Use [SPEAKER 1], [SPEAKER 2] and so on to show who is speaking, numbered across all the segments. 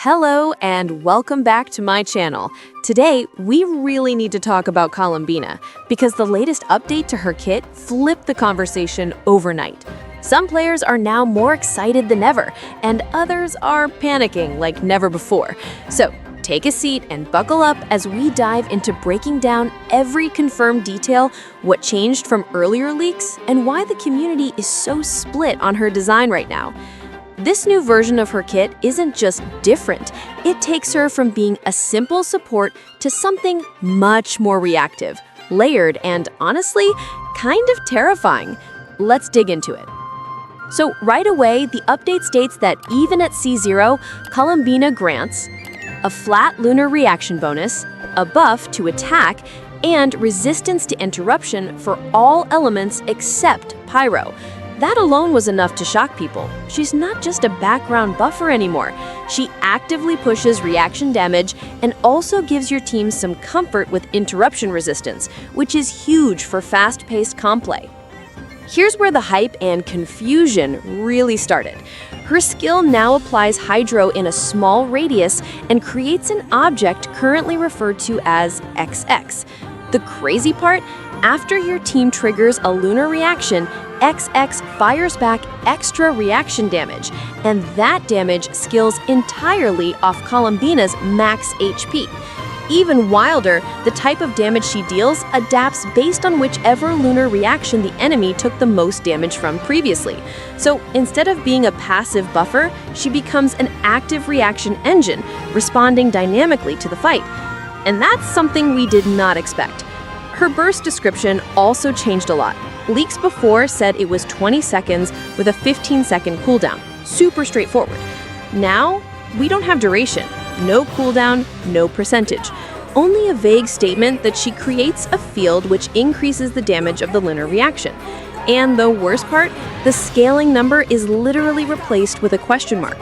[SPEAKER 1] Hello and welcome back to my channel. Today, we really need to talk about Columbina because the latest update to her kit flipped the conversation overnight. Some players are now more excited than ever, and others are panicking like never before. So, take a seat and buckle up as we dive into breaking down every confirmed detail, what changed from earlier leaks, and why the community is so split on her design right now. This new version of her kit isn't just different, it takes her from being a simple support to something much more reactive, layered, and honestly, kind of terrifying. Let's dig into it. So right away, the update states that even at C0, Columbina grants a flat lunar reaction bonus, a buff to attack, and resistance to interruption for all elements except Pyro. That alone was enough to shock people. She's not just a background buffer anymore. She actively pushes reaction damage and also gives your team some comfort with interruption resistance, which is huge for fast-paced comp play. Here's where the hype and confusion really started. Her skill now applies Hydro in a small radius and creates an object currently referred to as XX. The crazy part? After your team triggers a lunar reaction, XX fires back extra reaction damage, and that damage scales entirely off Columbina's max HP. Even wilder, the type of damage she deals adapts based on whichever lunar reaction the enemy took the most damage from previously. So instead of being a passive buffer, she becomes an active reaction engine, responding dynamically to the fight. And that's something we did not expect. Her burst description also changed a lot. Leaks before said it was 20 seconds with a 15-second cooldown. Super straightforward. Now, we don't have duration. No cooldown, no percentage. Only a vague statement that she creates a field which increases the damage of the lunar reaction. And the worst part, the scaling number is literally replaced with a question mark.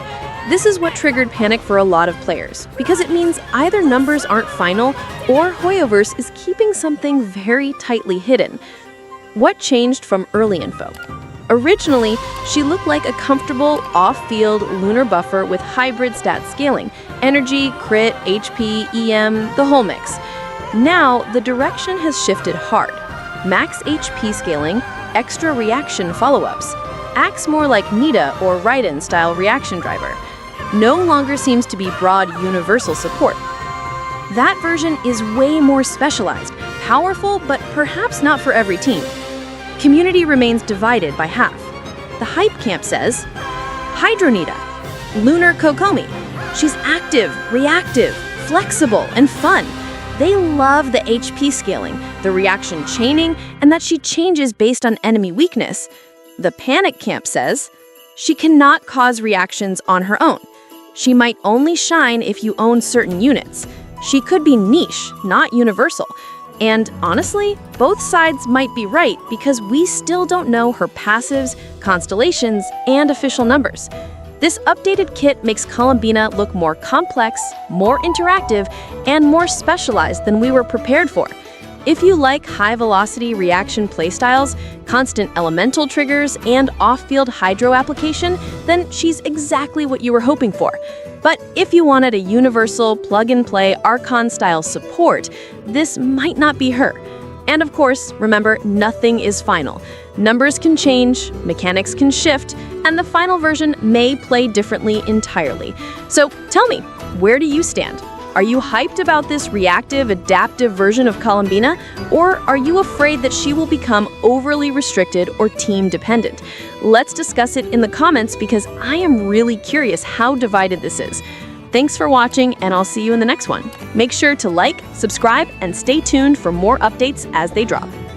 [SPEAKER 1] This is what triggered panic for a lot of players, because it means either numbers aren't final or Hoyoverse is keeping something very tightly hidden. What changed from early info? Originally, she looked like a comfortable, off-field lunar buffer with hybrid stat scaling, energy, crit, HP, EM, the whole mix. Now, the direction has shifted hard. Max HP scaling, extra reaction follow-ups. Acts more like META or Raiden style reaction driver. No longer seems to be broad universal support. That version is way more specialized, powerful, but perhaps not for every team. Community remains divided by half. The hype camp says, Hydronita, Lunar Kokomi. She's active, reactive, flexible, and fun. They love the HP scaling, the reaction chaining, and that she changes based on enemy weakness. The panic camp says, she cannot cause reactions on her own. She might only shine if you own certain units. She could be niche, not universal. And honestly, both sides might be right because we still don't know her passives, constellations, and official numbers. This updated kit makes Columbina look more complex, more interactive, and more specialized than we were prepared for. If you like high-velocity reaction playstyles, constant elemental triggers, and off-field Hydro application, then she's exactly what you were hoping for. But if you wanted a universal, plug-and-play Archon-style support, this might not be her. And of course, remember, nothing is final. Numbers can change, mechanics can shift, and the final version may play differently entirely. So tell me, where do you stand? Are you hyped about this reactive, adaptive version of Columbina, or are you afraid that she will become overly restricted or team-dependent? Let's discuss it in the comments because I am really curious how divided this is. Thanks for watching, and I'll see you in the next one. Make sure to like, subscribe, and stay tuned for more updates as they drop.